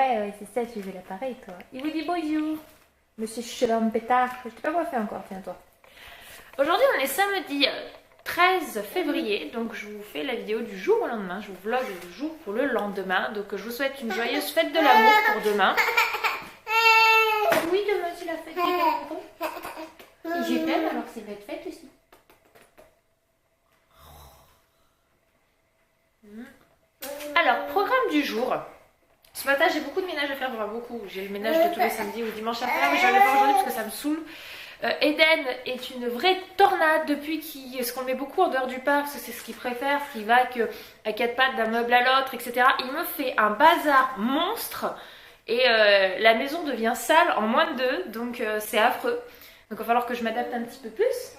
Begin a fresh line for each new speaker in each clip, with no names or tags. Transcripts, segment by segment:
Ouais, c'est ça, tu veux l'appareil, toi. Il vous dit bonjour, monsieur Schlompétard. Je t'ai pas coiffé encore, tiens-toi. Aujourd'hui, on est samedi 13 février, donc je vous fais la vidéo du jour au lendemain. Je vous vlog du jour pour le lendemain. Donc je vous souhaite une joyeuse fête de l'amour pour demain. Oui, demain c'est la fête des amoureux. Et j'ai t'aime, alors c'est votre fête aussi. Alors, programme du jour. Ce matin, j'ai beaucoup de ménage à faire, enfin beaucoup. J'ai le ménage de tous les samedis ou dimanches à faire, mais je vais le faire aujourd'hui parce que ça me saoule. Eden est une vraie tornade depuis qu'on le met beaucoup en dehors du parc, parce que c'est ce qu'il préfère, ce qu'il va à quatre pattes d'un meuble à l'autre, etc. Il me fait un bazar monstre et la maison devient sale en moins de 2, donc c'est affreux. Donc il va falloir que je m'adapte un petit peu plus.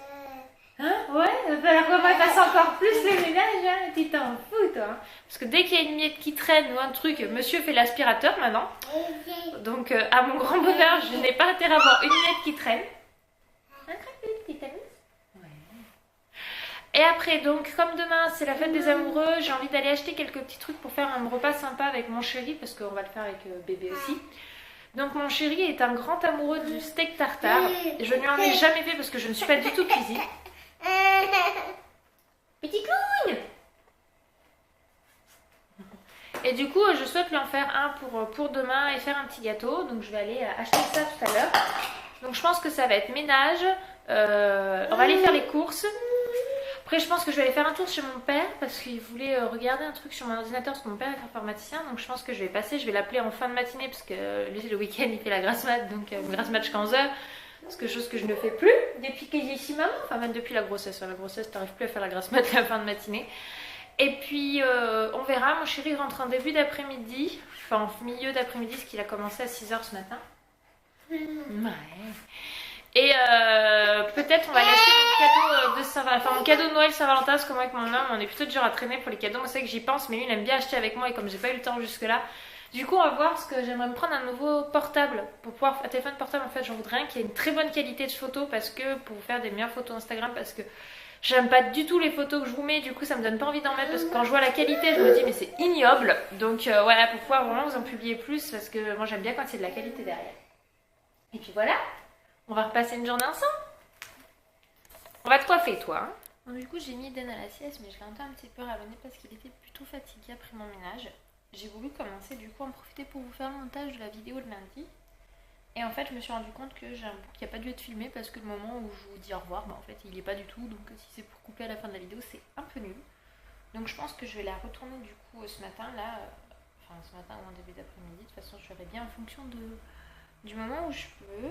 Hein? Ouais, il va falloir qu'on fasse encore plus le ménage, hein? Tu t'en fous, toi. Hein? Parce que dès qu'il y a une miette qui traîne ou un truc, monsieur fait l'aspirateur maintenant. Donc à mon grand bonheur, je n'ai pas intérêt à avoir une miette qui traîne. Et après, donc, comme demain c'est la fête des amoureux, j'ai envie d'aller acheter quelques petits trucs pour faire un repas sympa avec mon chéri, parce qu'on va le faire avec bébé aussi. Donc mon chéri est un grand amoureux du steak tartare. Je ne lui en ai jamais fait parce que je ne suis pas du tout cuisine. Petit clown. Et du coup, je souhaite lui en faire un pour demain et faire un petit gâteau. Donc je vais aller acheter ça tout à l'heure. Donc je pense que ça va être ménage. On va aller faire les courses. Après je pense que je vais aller faire un tour chez mon père parce qu'il voulait regarder un truc sur mon ordinateur parce que mon père est informaticien. Donc je pense que je vais passer, je vais l'appeler en fin de matinée parce que lui le week-end il fait la grasse mat. Donc grasse mat jusqu'à 11h. Parce que chose que je ne fais plus depuis que j'ai ici maman. Enfin même depuis la grossesse. La grossesse t'arrives plus à faire la grasse mat à la fin de matinée. Et puis on verra, mon chéri rentre en début d'après-midi. Enfin en milieu d'après-midi parce qu'il a commencé à 6h ce matin. Ouais. Et peut-être on va aller acheter mon cadeau de Saint-Valentin, enfin mon cadeau de Noël Saint-Valentin, parce que moi avec mon homme on est plutôt du genre à traîner pour les cadeaux. Moi c'est que j'y pense, mais lui il aime bien acheter avec moi et comme j'ai pas eu le temps jusque là, du coup on va voir parce que j'aimerais me prendre un nouveau portable pour pouvoir, un téléphone portable en fait j'en voudrais un qui a une très bonne qualité de photo parce que pour vous faire des meilleures photos Instagram parce que j'aime pas du tout les photos que je vous mets, du coup ça me donne pas envie d'en mettre parce que quand je vois la qualité je me dis mais c'est ignoble. Donc voilà, pour pouvoir vraiment vous en publier plus parce que moi j'aime bien quand c'est de la qualité derrière. Et puis voilà. On va repasser une journée ensemble. On va te coiffer, toi. Hein. Bon, du coup, j'ai mis Eden à la sieste, mais je l'ai un petit peu rallonné parce qu'il était plutôt fatigué après mon ménage. J'ai voulu commencer, du coup, en profiter pour vous faire le montage de la vidéo de lundi. Et en fait, je me suis rendu compte que j'ai un bout qui n'a pas dû être filmé parce que le moment où je vous dis au revoir, bah, en fait, il n'est pas du tout. Donc, si c'est pour couper à la fin de la vidéo, c'est un peu nul. Donc, je pense que je vais la retourner, du coup, ce matin, là. Enfin, ce matin ou en début d'après-midi. De toute façon, je verrai bien en fonction du moment où je peux.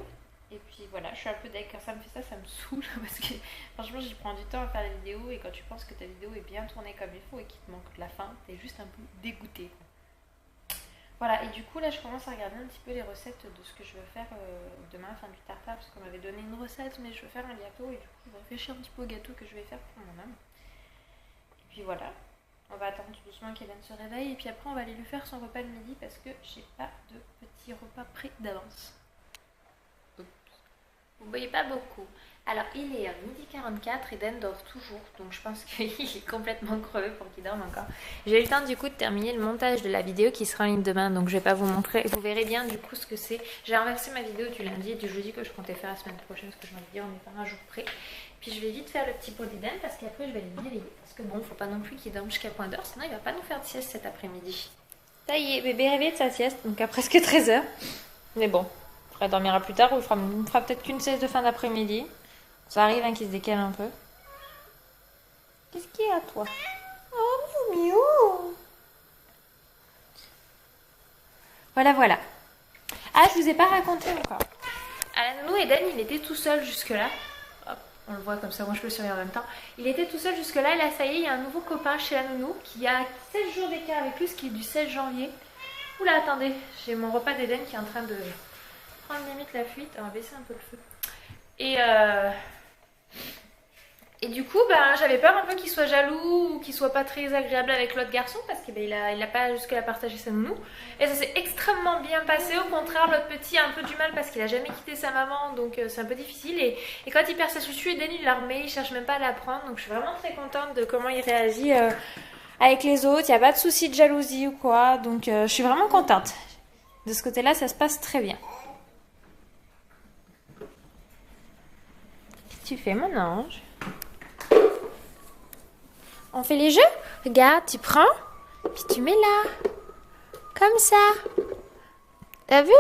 Et puis voilà, je suis un peu deg. Quand ça me fait ça, ça me saoule parce que franchement, j'y prends du temps à faire la vidéo et quand tu penses que ta vidéo est bien tournée comme il faut et qu'il te manque de la fin, t'es juste un peu dégoûté. Voilà, et du coup là, je commence à regarder un petit peu les recettes de ce que je veux faire demain, enfin du tartare, parce qu'on m'avait donné une recette, mais je veux faire un gâteau et du coup, je vais réfléchir un petit peu au gâteau que je vais faire pour mon homme. Et puis voilà, on va attendre tout doucement qu'Hélène se réveille et puis après, on va aller lui faire son repas de midi parce que j'ai pas de petit repas prêt d'avance. Vous voyez pas beaucoup. Alors il est midi 44, Eden dort toujours, donc je pense qu'il est complètement crevé pour qu'il dorme encore. J'ai eu le temps du coup de terminer le montage de la vidéo qui sera en ligne demain, donc je vais pas vous montrer. Vous verrez bien du coup ce que c'est. J'ai inversé ma vidéo du lundi et du jeudi que je comptais faire la semaine prochaine, parce que je m'en ai dit on est pas un jour près. Puis je vais vite faire le petit pot d'Eden parce qu'après je vais aller me réveiller. Parce que bon, faut pas non plus qu'il dorme jusqu'à point d'heure, sinon il va pas nous faire de sieste cet après-midi. Ça y est, bébé réveillé de sa sieste, donc à presque 13h. Mais bon. Il dormira plus tard ou il fera peut-être qu'une sieste de fin d'après-midi. Ça arrive hein, qu'il se décale un peu. Qu'est-ce qu'il y a toi? Oh, miou. Voilà, voilà. Ah, je vous ai pas raconté encore. À la nounou, Eden, il était tout seul jusque-là. Hop, on le voit comme ça, moi je peux le surveiller en même temps. Il était tout seul jusque-là et là, ça y est, il y a un nouveau copain chez la nounou qui a 16 jours d'écart avec lui, ce qui est du 16 janvier. Oula, attendez, j'ai mon repas d'Eden qui est en train de... limite la fuite, on va baisser un peu le feu. Et du coup, ben, j'avais peur un peu qu'il soit jaloux ou qu'il soit pas très agréable avec l'autre garçon parce qu'il il a pas jusque-là partagé sa nounou. Et ça s'est extrêmement bien passé. Au contraire, l'autre petit a un peu du mal parce qu'il a jamais quitté sa maman, donc c'est un peu difficile. Et quand il perd sa chouchou, Eden il la remet, il cherche même pas à la prendre. Donc je suis vraiment très contente de comment il réagit avec les autres. Il n'y a pas de souci de jalousie ou quoi, donc je suis vraiment contente. De ce côté-là, ça se passe très bien. Qu'est-ce que tu fais, mon ange? On fait les jeux? Regarde, tu prends, puis tu mets là. Comme ça. T'as vu?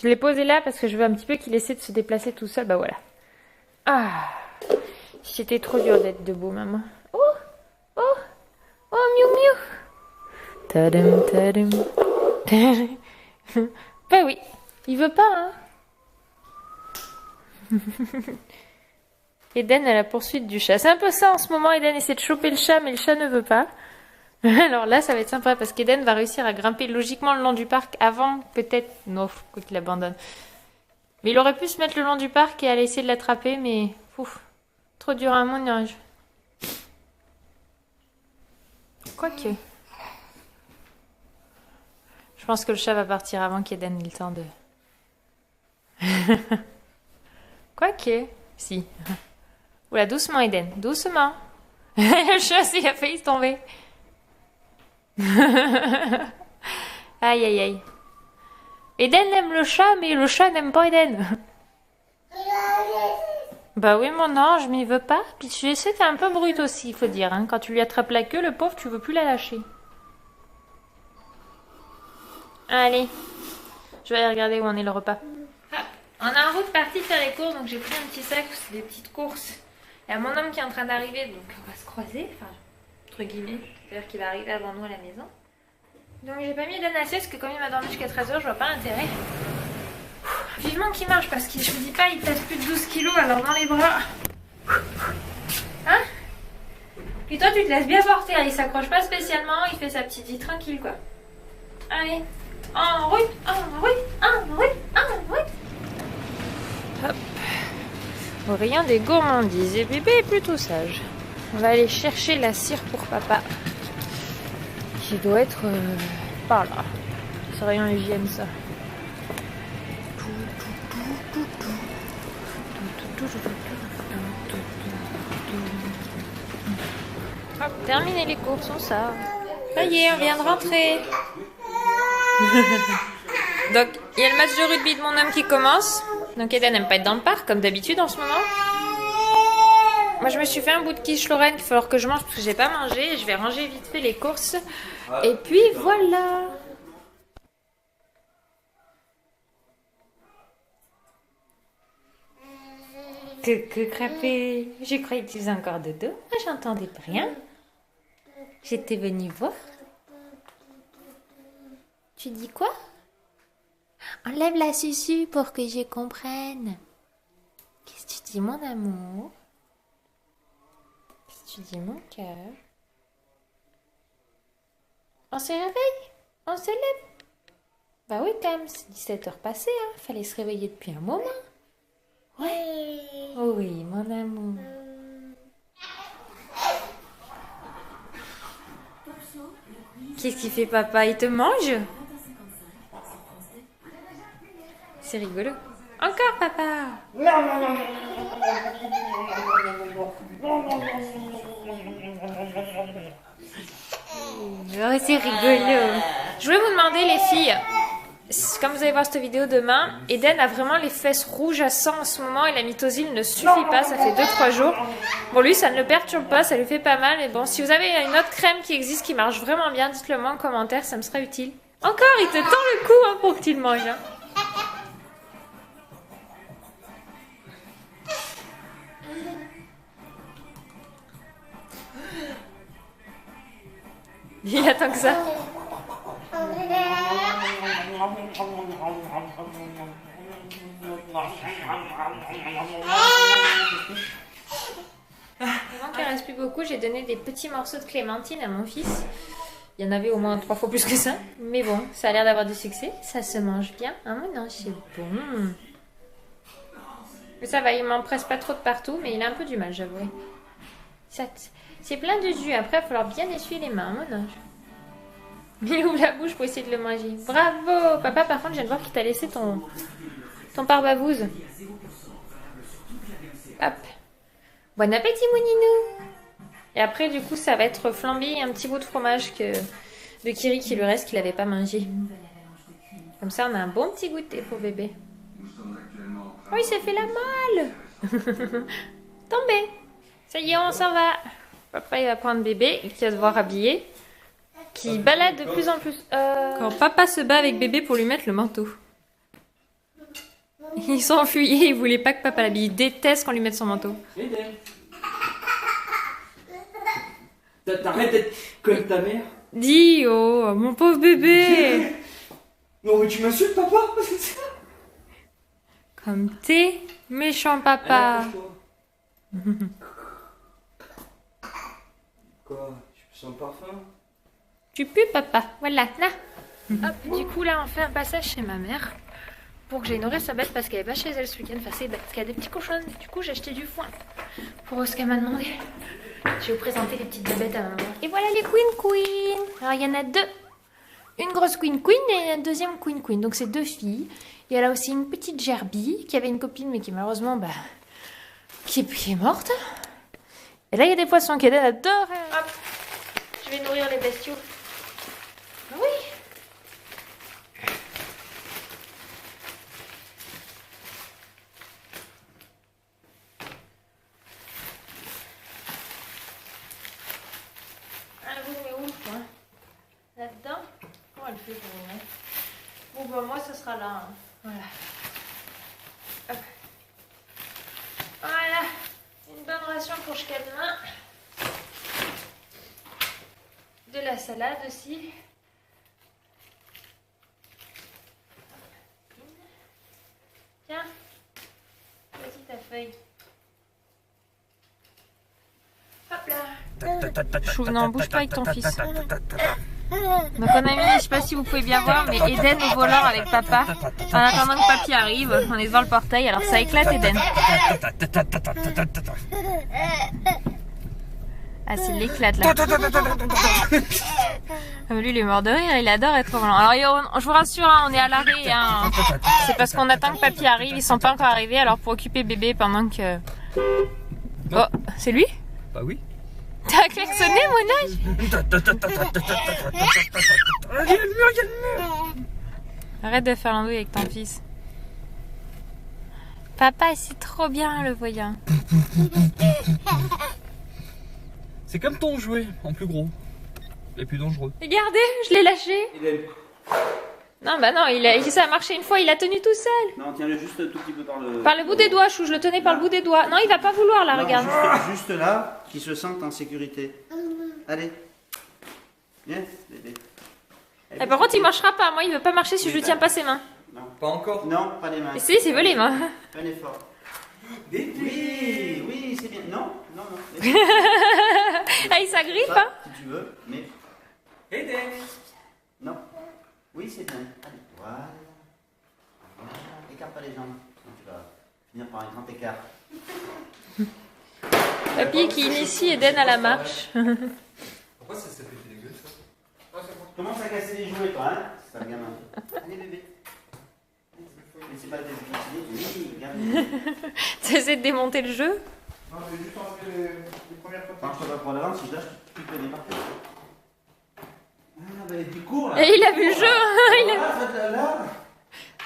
Je l'ai posé là parce que je veux un petit peu qu'il essaie de se déplacer tout seul. Bah voilà. Ah, c'était trop dur d'être debout, maman. Oh, oh, oh, miou miou. Tadam, tadam. Bah oui, il veut pas, hein. Eden à la poursuite du chat. C'est un peu ça en ce moment. Eden essaie de choper le chat, mais le chat ne veut pas. Alors là, ça va être sympa parce qu'Eden va réussir à grimper logiquement le long du parc avant, peut-être. Non, faut qu'il abandonne. Mais il aurait pu se mettre le long du parc et aller essayer de l'attraper, mais ouf, trop dur à mon âge. Quoique. Je pense que le chat va partir avant qu'Eden ait le temps de. Quoique. Si. Oula, doucement, Eden. Doucement. Le chat, il a failli se tomber. Aïe, aïe, aïe. Eden aime le chat, mais le chat n'aime pas Eden. Bah oui, mon ange, mais il veut pas. Puis tu sais, t'es un peu brute aussi, il faut dire. Hein. Quand tu lui attrapes la queue, le pauvre, tu veux plus la lâcher. Allez. Je vais aller regarder où en est le repas. Ah, on est en route parti faire les courses, donc j'ai pris un petit sac, c'est des petites courses. Il y a mon homme qui est en train d'arriver, donc on va se croiser, enfin, entre guillemets. C'est-à-dire qu'il va arriver avant nous à la maison. Donc j'ai pas mis Eden à sieste, parce que comme il m'a dormi jusqu'à 13h, je vois pas l'intérêt. Vivement qu'il marche, parce que je vous dis pas, il pèse plus de 12 kilos, alors dans les bras. Hein? Et toi tu te laisses bien porter, il s'accroche pas spécialement, il fait sa petite vie tranquille quoi. Allez, en route, en route, en route, en route. Hop. Au rayon des gourmandises, et bébé est plutôt sage. On va aller chercher la cire pour papa. Qui doit être par là. C'est rayon hygiène ça. Hop, terminé les courses, on sort. Ça y est, on vient de rentrer. Donc, il y a le match de rugby de mon homme qui commence. Donc Eden n'aime pas être dans le parc, comme d'habitude en ce moment. Moi, je me suis fait un bout de quiche Lorraine qu'il va falloir que je mange parce que j'ai pas mangé. Je vais ranger vite fait les courses. Et puis, voilà. Coucou, crapé. Je croyais que tu faisais encore dodo. Moi, j'entendais pas rien. J'étais venue voir. Tu dis quoi? Enlève la susu pour que je comprenne. Qu'est-ce que tu dis, mon amour? Qu'est-ce que tu dis, mon cœur? On se réveille? On se lève? Bah oui, quand même, c'est 17h passées, hein. Fallait se réveiller depuis un moment. Ouais. Oh oui, mon amour. Qu'est-ce qu'il fait, papa? Il te mange? C'est rigolo. Encore, papa. Oh, c'est rigolo. Je voulais vous demander, les filles, comme vous allez voir cette vidéo demain, Eden a vraiment les fesses rouges à sang en ce moment et la mitosile ne suffit pas, ça fait 2-3 jours. Bon, lui, ça ne le perturbe pas, ça lui fait pas mal. Mais bon, si vous avez une autre crème qui existe, qui marche vraiment bien, dites-le moi en commentaire, ça me serait utile. Encore, il te tend le cou hein, pour que tu le manges. Hein. Il attend que ça. Maintenant qu'il ne reste plus beaucoup, j'ai donné des petits morceaux de clémentine à mon fils. Il y en avait au moins 3 fois plus que ça. Mais bon, ça a l'air d'avoir du succès. Ça se mange bien. Ah mon non, c'est bon. Mais ça va, il m'en presse pas trop de partout, mais il a un peu du mal, j'avoue. C'est plein de jus. Après, il va falloir bien essuyer les mains, mon ange. Il ouvre la bouche pour essayer de le manger. Bravo! Papa, par contre, je viens de voir qu'il t'a laissé ton pare-babouze. Hop. Bon appétit, mon ninou! Et après, du coup, ça va être flambé et un petit bout de fromage que de Kiri qui lui reste qu'il n'avait pas mangé. Comme ça, on a un bon petit goûter pour bébé. Oh, il s'est fait la malle. Tombé. Ça y est, on s'en va. Papa, il va prendre bébé, qui va se voir habillé, qui balade de plus en plus. Quand papa se bat avec bébé pour lui mettre le manteau. Il s'enfuyait, il voulait pas que papa l'habille. Il déteste qu'on lui mette son manteau.
T'arrêtes d'être comme ta mère.
Dis, oh, mon pauvre bébé.
Non mais tu m'insultes papa.
Comme t'es méchant papa.
Quoi? Tu sens le parfum?
Tu pues papa, voilà, là. Hop, du coup là on fait un passage chez ma mère pour que j'aille nourrir sa bête parce qu'elle est pas chez elle ce week-end, enfin c'est bête, parce qu'elle a des petits cochons. Du coup j'ai acheté du foin pour ce qu'elle m'a demandé. Je vais vous présenter les petites bébêtes à maman. Et voilà les Queen. Alors il y en a deux. Une grosse Queen et une deuxième Queen. Donc c'est deux filles. Et elle a aussi une petite Gerbie qui avait une copine mais qui malheureusement qui est morte. Et là il y a des poissons qu'elle adore. Hop, je vais nourrir les bestiaux. Oui. Ah, vous mais où quoi? Là-dedans? Comment elle fait pour vous mettre? Bon bah moi ce sera là. Hein. Voilà. Hop. Voilà. Une bonne ration pour jusqu'à demain. De la salade aussi. Tiens. Voici ta feuille. Hop là. Chou, non, bouge pas avec ton fils. Donc on a mis, je sais pas si vous pouvez bien voir, mais Eden au volant avec papa. En attendant que papy arrive, on est devant le portail, alors ça éclate Eden. Ah c'est l'éclate là. Lui il est mort de rire, il adore être au volant. Alors je vous rassure, hein, on est à l'arrêt. Hein. C'est parce qu'on attend que papy arrive, ils sont pas encore arrivés, alors pour occuper bébé pendant que... Oh, c'est lui?
Bah oui.
T'as klaxonné mon âge?
Il y a le mur.
Arrête de faire l'andouille avec ton fils. Papa, c'est trop bien le voyant.
C'est comme ton jouet, en plus gros. Et plus dangereux.
Regardez, je l'ai lâché. Non, bah non, ça a marché une fois, il a tenu tout seul.
Non, tiens-le juste un tout petit peu par le...
Par le bout des doigts, Chou, je le tenais par le bout des doigts. Non, il va pas vouloir là,
Non,
regarde.
juste là, qu'il se sente en sécurité. Allez. Viens, bébé.
Et par contre, il marchera pas. Moi, il veut pas marcher si je lui tiens pas ses mains.
Non.
Pas encore.
Non, pas les mains.
Et si, c'est veut les mains.
Un effort. Oui, c'est bien. Non.
Ah, il s'agrippe,
Ça,
hein?
si tu veux, mais...
Eden.
Non. Oui, c'est bien. Allez, voilà. Écarte pas les jambes. Sinon, tu vas finir par un grand écart.
Papy qui initie Eden à la marche.
Pourquoi ça fait dégueu ça?
Commence à casser les jouets, toi, hein? C'est un gamin. Allez, bébé. Mais c'est pas des oui, regarde.
Tu essaies de démonter le jeu?
Non, je vais juste enlever les premières fois.
Quand je te vas prendre l'avance, si je lâche, tu peux démarquer. Ah, bah, il court là.
Et il a vu le jeu.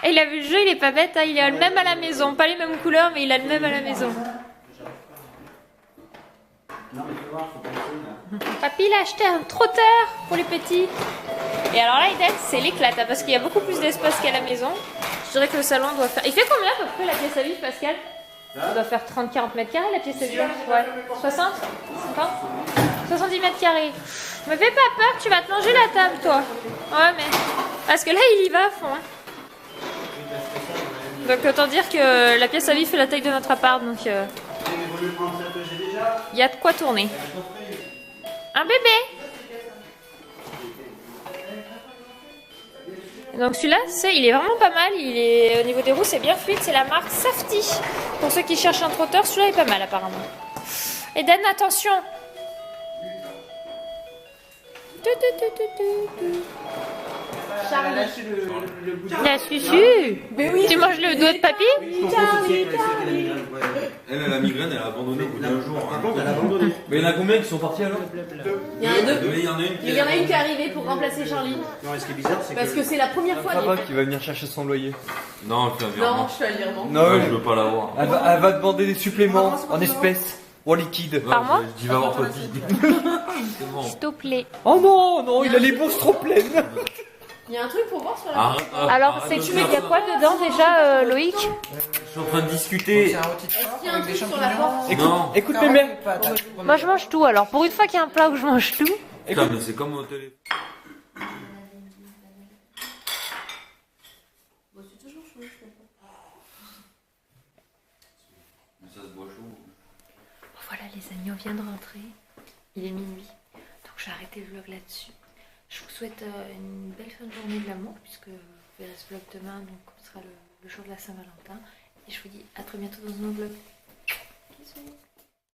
Il
Il a vu le jeu, il est pas bête. Hein. Il a le même à la maison. Pas les mêmes couleurs, mais il a le même à la maison.
Non, mais faut voir, faut pas essayer, là.
Papy, il a acheté un trotteur pour les petits. Et alors là, Eden, c'est l'éclate, hein, parce qu'il y a beaucoup plus d'espace qu'à la maison. Je dirais que le salon doit faire... Il fait combien à peu près la pièce à vivre, Pascal? Ça doit faire 30-40 mètres carrés la pièce à vivre. Ouais. 60 50 70 mètres carrés. Me fais pas peur, tu vas te manger la table, toi. Ouais, mais... Parce que là, il y va à fond. Hein. Donc autant dire que la pièce à vivre fait la taille de notre appart, donc... Il y a de quoi tourner. Un bébé. Donc celui-là, il est vraiment pas mal. Il est au niveau des roues, c'est bien fluide. C'est la marque Safety. Pour ceux qui cherchent un trotteur, celui-là est pas mal apparemment. Eden, attention.
Elle a
Charlie.
lâché le bout de...
La susu.
Mais oui.
Tu manges le doigt de papy?
Elle a la migraine, elle a abandonné au bout d'un jour.
Par contre, elle a abandonné.
Mais il y en a combien qui sont partis alors?
Il y en a deux.
Mais il y en a une
Mais il y en a une qui est arrivée pour remplacer Charlie.
Non, et ce qui est bizarre, c'est
Parce que c'est la première fois.
Papa qui va venir chercher son loyer.
Non, elle fait un
Non,
virement.
je suis à l'irement.
Non,
Non, je veux pas l'avoir.
elle va demander des suppléments en espèces ou en liquide.
Par mois?
Je dis va voir Toti. C'est bon.
S'il te plaît.
Oh non, non, il a les bourses trop pleines.
Il y a un truc pour voir sur la.
Arrête,
Alors,
arrête
c'est
de
tu
faire
il y a
ça.
quoi dedans déjà, Loïc?
Je suis en train de discuter.
C'est un rôti de
Est-ce
porc
qu'il y a un
avec des
truc sur la
champignons.
porte?
Non.
Écoute mes mères.
Moi, je mange tout. Alors, pour une fois qu'il y a un plat où je mange tout.
Putain, mais c'est comme au télé.
Bon, c'est toujours chaud, je comprends.
Mais ça se boit chaud.
Voilà les amis, on vient de rentrer. Il est minuit. Donc j'ai arrêté le vlog là-dessus. Je vous souhaite une belle fin de journée de l'amour puisque vous verrez ce vlog demain, donc ce sera le jour de la Saint-Valentin. Et je vous dis à très bientôt dans un autre vlog. Bisous.